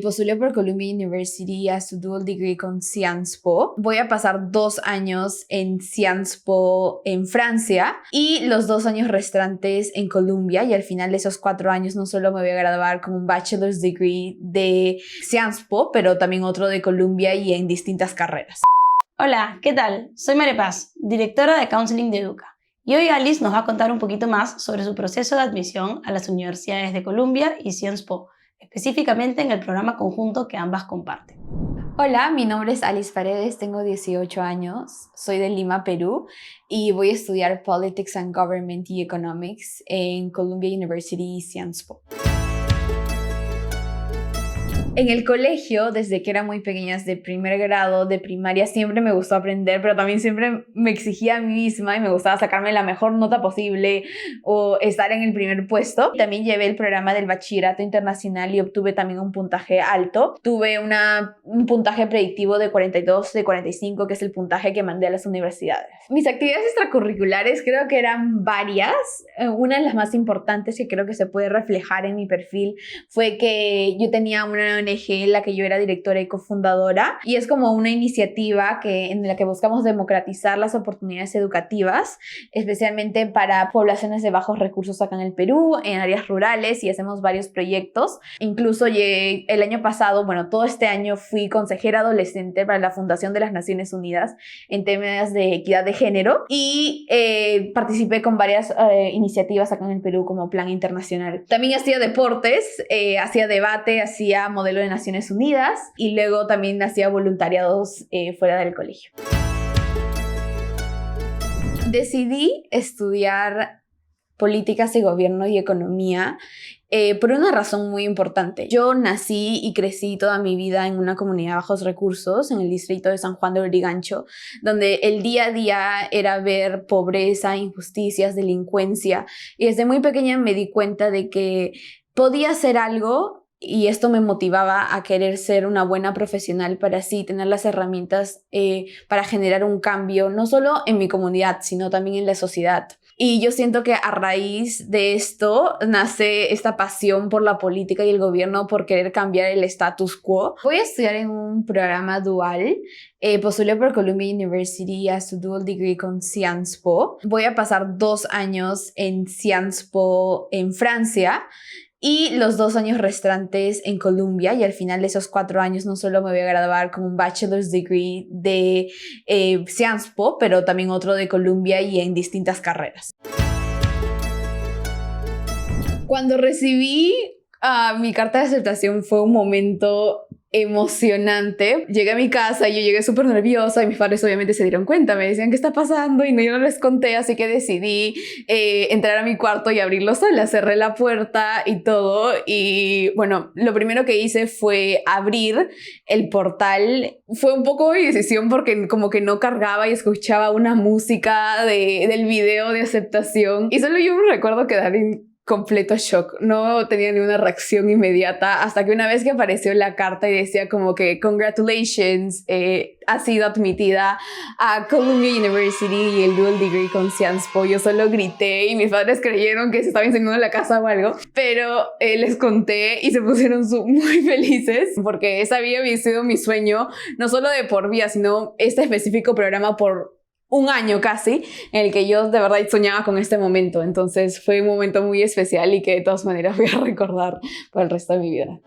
Postulé por Columbia University a su dual degree con Sciences Po. Voy a pasar 2 años en Sciences Po en Francia y los 2 años restantes en Columbia, y al final de esos 4 años no solo me voy a graduar con un bachelor's degree de Sciences Po, pero también otro de Columbia y en distintas carreras. Hola, ¿qué tal? Soy María Paz, directora de Counseling de Educa. Y hoy Alice nos va a contar un poquito más sobre su proceso de admisión a las universidades de Columbia y Sciences Po, específicamente en el programa conjunto que ambas comparten. Hola, mi nombre es Alice Paredes, tengo 18 años, soy de Lima, Perú, y voy a estudiar Politics and Government y Economics en Columbia University y Sciences Po. En el colegio, desde que era muy pequeña, de primer grado, de primaria, siempre me gustó aprender, pero también siempre me exigía a mí misma y me gustaba sacarme la mejor nota posible o estar en el primer puesto. También llevé el programa del bachillerato internacional y obtuve también un puntaje alto. Tuve un puntaje predictivo de 42 de 45, que es el puntaje que mandé a las universidades. Mis actividades extracurriculares creo que eran varias. Una de las más importantes que creo que se puede reflejar en mi perfil fue que yo tenía una ONG en la que yo era directora y cofundadora, y es como una iniciativa en la que buscamos democratizar las oportunidades educativas, especialmente para poblaciones de bajos recursos acá en el Perú, en áreas rurales, y hacemos varios proyectos. Incluso el año pasado, todo este año fui consejera adolescente para la Fundación de las Naciones Unidas en temas de equidad de género, y participé con varias iniciativas acá en el Perú como Plan Internacional. También hacía deportes, hacía debate, hacía modelo de Naciones Unidas, y luego también hacía voluntariados fuera del colegio. Decidí estudiar políticas de gobierno y economía por una razón muy importante. Yo nací y crecí toda mi vida en una comunidad de bajos recursos en el distrito de San Juan de Lurigancho, donde el día a día era ver pobreza, injusticias, delincuencia, y desde muy pequeña me di cuenta de que podía hacer algo, y esto me motivaba a querer ser una buena profesional para así tener las herramientas para generar un cambio, no solo en mi comunidad, sino también en la sociedad. Y yo siento que a raíz de esto nace esta pasión por la política y el gobierno, por querer cambiar el status quo. Voy a estudiar en un programa dual. Postulé por Columbia University a su dual degree con Sciences Po. Voy a pasar 2 años en Sciences Po en Francia y los 2 años restantes en Columbia, y al final de esos 4 años no solo me voy a graduar con un bachelor's degree de Sciences Po, pero también otro de Columbia y en distintas carreras. Cuando recibí mi carta de aceptación fue un momento emocionante. Llegué a mi casa y yo llegué súper nerviosa, y mis padres obviamente se dieron cuenta, me decían ¿qué está pasando? Y yo no les conté, así que decidí entrar a mi cuarto y abrirlo sola. Cerré la puerta y todo, y lo primero que hice fue abrir el portal. Fue un poco mi decisión porque como que no cargaba y escuchaba una música del video de aceptación, y solo yo me recuerdo quedar en completo shock. No tenía ni una reacción inmediata hasta que una vez que apareció la carta y decía como que congratulations, ha sido admitida a Columbia University y el dual degree con Sciences Po, yo solo grité y mis padres creyeron que se estaba incendiando la casa o algo, pero les conté y se pusieron muy felices porque ese había sido mi sueño, no solo de por vida, sino este específico programa por 1 año casi, en el que yo de verdad soñaba con este momento. Entonces fue un momento muy especial y que de todas maneras voy a recordar por el resto de mi vida.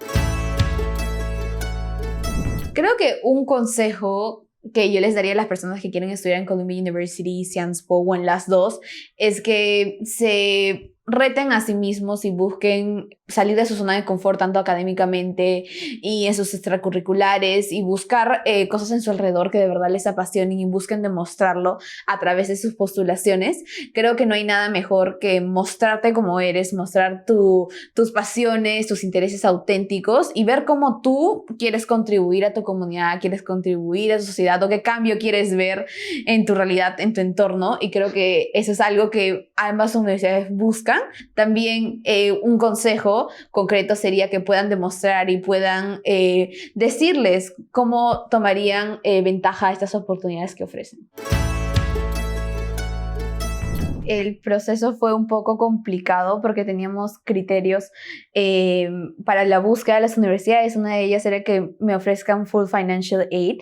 Creo que un consejo que yo les daría a las personas que quieren estudiar en Columbia University, Sciences Po o en las dos, es que se reten a sí mismos y busquen salir de su zona de confort tanto académicamente y en sus extracurriculares, y buscar cosas en su alrededor que de verdad les apasionen y busquen demostrarlo a través de sus postulaciones. Creo que no hay nada mejor que mostrarte como eres, mostrar tus pasiones, tus intereses auténticos y ver cómo tú quieres contribuir a tu comunidad, quieres contribuir a tu sociedad o qué cambio quieres ver en tu realidad, en tu entorno, y creo que eso es algo que ambas universidades buscan. También un consejo concreto sería que puedan demostrar y puedan decirles cómo tomarían ventaja de estas oportunidades que ofrecen. el proceso fue un poco complicado porque teníamos criterios para la búsqueda de las universidades. Una de ellas era que me ofrezcan full financial aid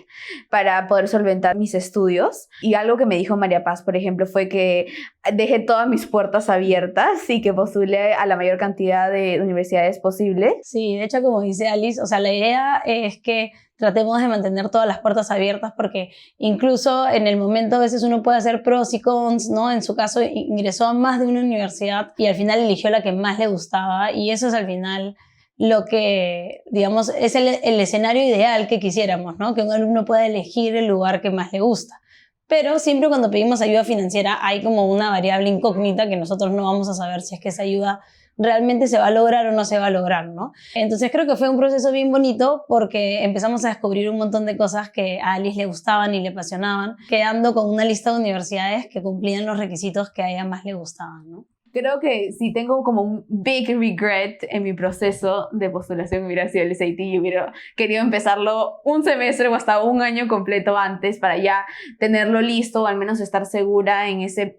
para poder solventar mis estudios. Y algo que me dijo María Paz, por ejemplo, fue que dejé todas mis puertas abiertas y que postulé a la mayor cantidad de universidades posible. Sí, de hecho, como dice Alice, o sea, la idea es que tratemos de mantener todas las puertas abiertas porque incluso en el momento a veces uno puede hacer pros y cons, ¿no? En su caso ingresó a más de una universidad y al final eligió la que más le gustaba y eso es al final lo que, digamos, es el escenario ideal que quisiéramos, ¿no? Que un alumno pueda elegir el lugar que más le gusta. Pero siempre cuando pedimos ayuda financiera hay como una variable incógnita que nosotros no vamos a saber si es que esa ayuda realmente se va a lograr o no se va a lograr, ¿no? Entonces creo que fue un proceso bien bonito porque empezamos a descubrir un montón de cosas que a Alice le gustaban y le apasionaban, quedando con una lista de universidades que cumplían los requisitos que a ella más le gustaban, ¿no? Creo que si tengo como un big regret en mi proceso de postulación hubiera sido el SAT y hubiera querido empezarlo un semestre o hasta un año completo antes para ya tenerlo listo o al menos estar segura en ese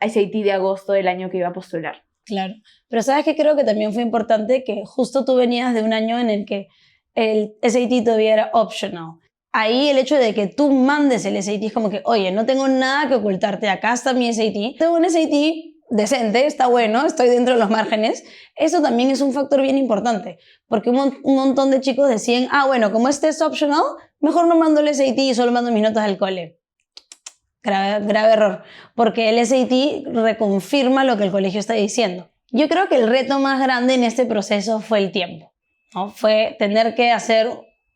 SAT de agosto del año que iba a postular. Claro, pero sabes que creo que también fue importante que justo tú venías de un año en el que el SAT todavía era optional. Ahí el hecho de que tú mandes el SAT es como que, oye, no tengo nada que ocultarte, acá está mi SAT. Tengo un SAT decente, está bueno, estoy dentro de los márgenes. Eso también es un factor bien importante, porque un montón de chicos decían, bueno, como este es optional, mejor no mando el SAT y solo mando mis notas del cole. Grave error, porque el SAT reconfirma lo que el colegio está diciendo. Yo creo que el reto más grande en este proceso fue el tiempo, ¿no? Fue tener que hacer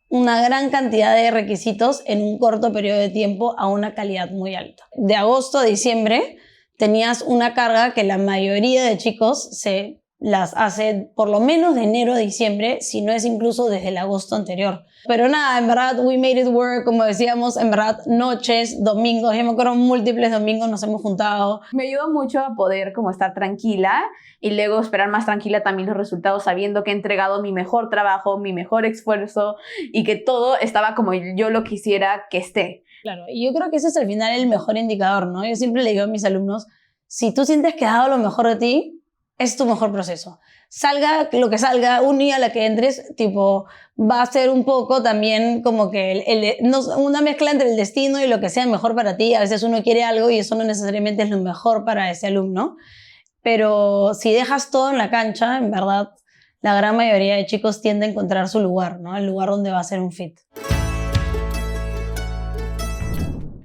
una gran cantidad de requisitos en un corto periodo de tiempo a una calidad muy alta. De agosto a diciembre tenías una carga que la mayoría de chicos se las hace por lo menos de enero a diciembre, si no es incluso desde el agosto anterior. Pero nada, en verdad, we made it work, como decíamos, en verdad, noches, domingos, yo me acuerdo múltiples domingos nos hemos juntado. Me ayudó mucho a poder como estar tranquila y luego esperar más tranquila también los resultados, sabiendo que he entregado mi mejor trabajo, mi mejor esfuerzo y que todo estaba como yo lo quisiera que esté. Claro, y yo creo que ese es al final el mejor indicador, ¿no? Yo siempre le digo a mis alumnos, si tú sientes que has dado lo mejor de ti, es tu mejor proceso. Salga lo que salga, un día a la que entres, tipo, va a ser un poco también como que una mezcla entre el destino y lo que sea mejor para ti. A veces uno quiere algo y eso no necesariamente es lo mejor para ese alumno. Pero si dejas todo en la cancha, en verdad, la gran mayoría de chicos tiende a encontrar su lugar, ¿no? El lugar donde va a ser un fit.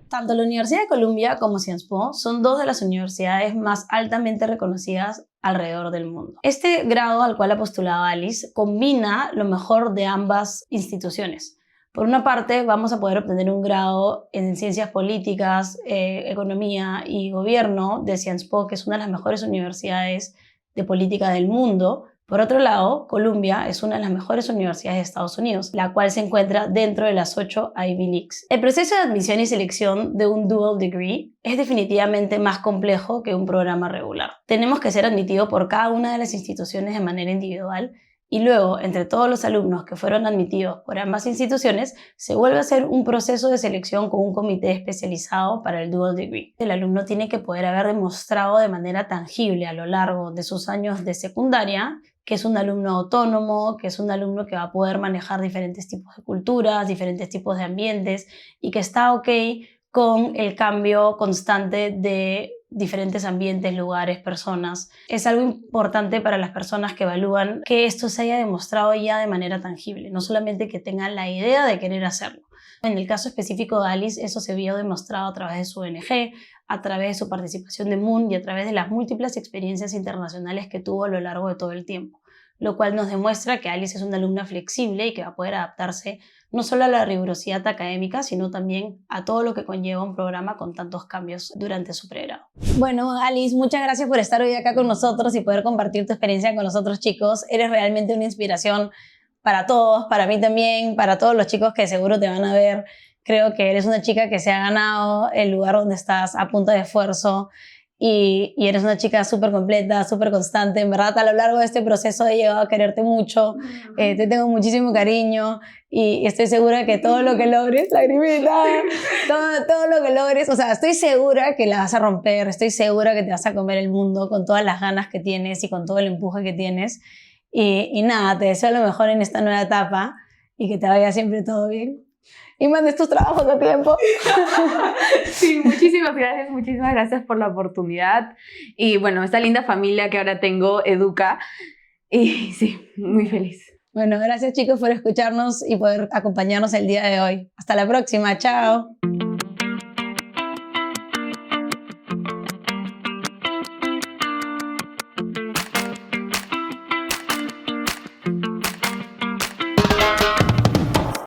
Tanto la Universidad de Columbia como Sciences Po son dos de las universidades más altamente reconocidas alrededor del mundo. Este grado al cual ha postulado Alice combina lo mejor de ambas instituciones. Por una parte, vamos a poder obtener un grado en Ciencias Políticas, Economía y Gobierno de Sciences Po, que es una de las mejores universidades de política del mundo. Por otro lado, Columbia es una de las mejores universidades de Estados Unidos, la cual se encuentra dentro de las 8 Ivy Leagues. El proceso de admisión y selección de un dual degree es definitivamente más complejo que un programa regular. Tenemos que ser admitidos por cada una de las instituciones de manera individual y luego, entre todos los alumnos que fueron admitidos por ambas instituciones, se vuelve a hacer un proceso de selección con un comité especializado para el dual degree. El alumno tiene que poder haber demostrado de manera tangible a lo largo de sus años de secundaria que es un alumno autónomo, que es un alumno que va a poder manejar diferentes tipos de culturas, diferentes tipos de ambientes y que está ok con el cambio constante de diferentes ambientes, lugares, personas. Es algo importante para las personas que evalúan que esto se haya demostrado ya de manera tangible, no solamente que tengan la idea de querer hacerlo. En el caso específico de Alice, eso se vio demostrado a través de su ONG, a través de su participación de Moon y a través de las múltiples experiencias internacionales que tuvo a lo largo de todo el tiempo, lo cual nos demuestra que Alice es una alumna flexible y que va a poder adaptarse no solo a la rigurosidad académica, sino también a todo lo que conlleva un programa con tantos cambios durante su pregrado. Bueno, Alice, muchas gracias por estar hoy acá con nosotros y poder compartir tu experiencia con los otros chicos. Eres realmente una inspiración para todos, para mí también, para todos los chicos que seguro te van a ver. Creo que eres una chica que se ha ganado el lugar donde estás a punta de esfuerzo y eres una chica súper completa, súper constante. En verdad, a lo largo de este proceso he llegado a quererte mucho, te tengo muchísimo cariño y estoy segura que todo lo que logres, lagrimita, todo lo que logres, o sea, estoy segura que la vas a romper, estoy segura que te vas a comer el mundo con todas las ganas que tienes y con todo el empuje que tienes. Y nada, te deseo lo mejor en esta nueva etapa y que te vaya siempre todo bien. Y mandes tus trabajos a tiempo. Sí, muchísimas gracias por la oportunidad. Y bueno, esta linda familia que ahora tengo, Educa. Y sí, muy feliz. Bueno, gracias chicos por escucharnos y poder acompañarnos el día de hoy. Hasta la próxima, chao.